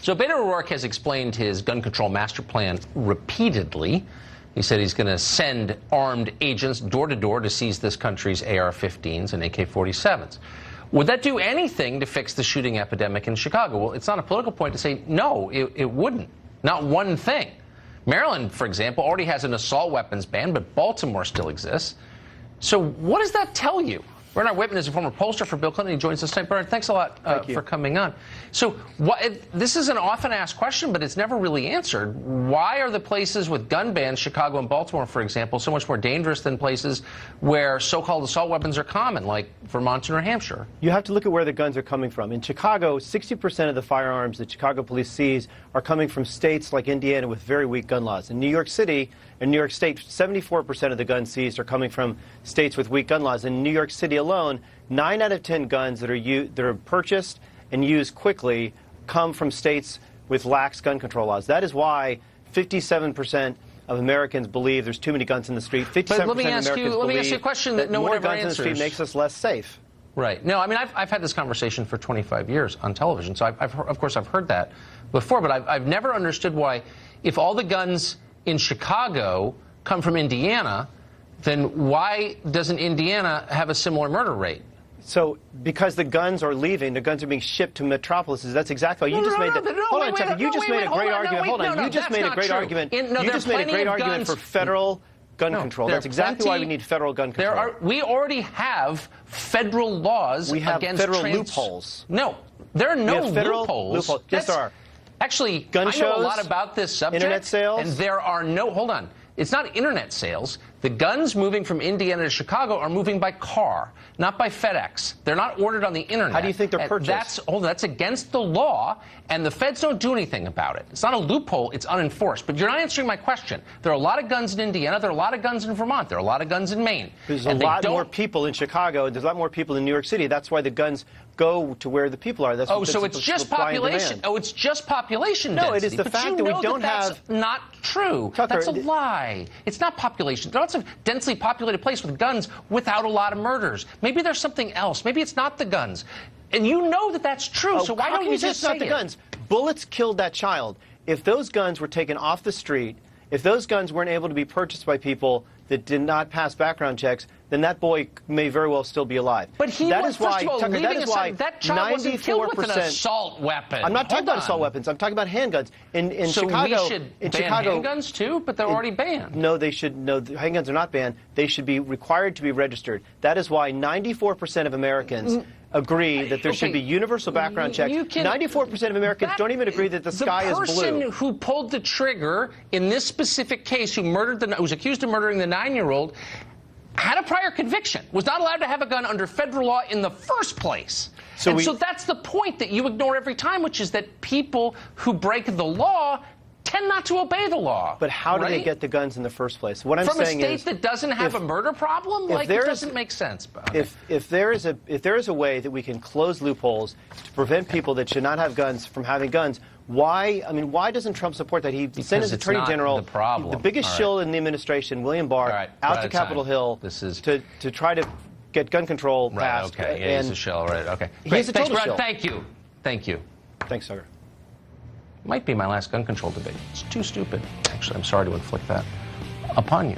So Beto O'Rourke has explained his gun control master plan repeatedly. He said he's going to send armed agents door to door to seize this country's AR-15s and AK-47s. Would that do anything to fix the shooting epidemic in Chicago? Well, it's not a political point to say no, it wouldn't. Not one thing. Maryland, for example, already has an assault weapons ban, but Baltimore still exists. So what does that tell you? Bernard Whitman is a former pollster for Bill Clinton. He joins us tonight. Bernard, thanks a lot for coming on. So this is an often asked question, but it's never really answered. Why are the places with gun bans, Chicago and Baltimore, for example, so much more dangerous than places where so-called assault weapons are common, like Vermont and New Hampshire? You have to look at where the guns are coming from. In Chicago, 60% of the firearms that Chicago police seize are coming from states like Indiana with very weak gun laws. In New York City and New York State, 74% of the guns seized are coming from states with weak gun laws. In New York City alone, 9 out of 10 guns that are purchased and used quickly come from states with lax gun control laws. That is why 57% of Americans believe there's too many guns in the street. 57% of Americans let me ask you a question that no one ever answers. More guns in the street makes us less safe. Right. No, I mean, I've had this conversation for 25 years on television, so of course I've heard that before, but I've never understood why, if all the guns in Chicago come from Indiana, then why doesn't Indiana have a similar murder rate? So, because the guns are leaving, the guns are being shipped to metropolises. That's exactly why you just made that. Hold on a second. You just made a great argument. Hold on. You just made a great argument. You just made a great argument for federal gun control. That's exactly why we need federal gun control. We already have federal laws against federal loopholes. No, there are no loopholes. Yes, there are. Actually, gun shows, I know a lot about this subject. Internet sales. And there are no, hold on. It's not internet sales. The guns moving from Indiana to Chicago are moving by car, not by FedEx. They're not ordered on the internet. How do you think they're purchased? That's against the law, and the feds don't do anything about it. It's not a loophole. It's unenforced. But you're not answering my question. There are a lot of guns in Indiana. There are a lot of guns in Vermont. There are a lot of guns in Maine. There's a lot more people in Chicago. There's a lot more people in New York City. That's why the guns go to where the people are. So it's just population. Oh, it's just population density. No, it is the fact that we don't have. That's not true. Tucker, that's a lie. It's not population. There's lots of densely populated place with guns without a lot of murders. Maybe there's something else. Maybe it's not the guns. And you know that that's true, so why don't you just say it? It's not the guns. Bullets killed that child. If those guns were taken off the street, if those guns weren't able to be purchased by people that did not pass background checks, then that boy may very well still be alive. But that child wasn't killed with an assault weapon. I'm not talking about assault weapons. I'm talking about handguns. In Chicago, we should ban handguns too, but they're already banned. No, they should. No, handguns are not banned. They should be required to be registered. That is why 94% of Americans agree that there should be universal background checks. 94% of Americans don't even agree that the sky is blue. The person who pulled the trigger in this specific case, who was accused of murdering the 9-year-old, had a prior conviction, was not allowed to have a gun under federal law in the first place. So that's the point that you ignore every time, which is that people who break the law tend not to obey the law. But how do they get the guns in the first place? What I'm saying is, from a state that doesn't have a murder problem, it doesn't make sense. Okay. If there is a way that we can close loopholes to prevent people that should not have guns from having guns, why doesn't Trump support that? He sent his Attorney General, the biggest shill in the administration, William Barr, out to Capitol Hill to try to get gun control passed. Okay, yeah, he's a shill, right? Okay, he's a total shill. Thank you. Thanks, Tucker. Might be my last gun control debate. It's too stupid. Actually, I'm sorry to inflict that upon you.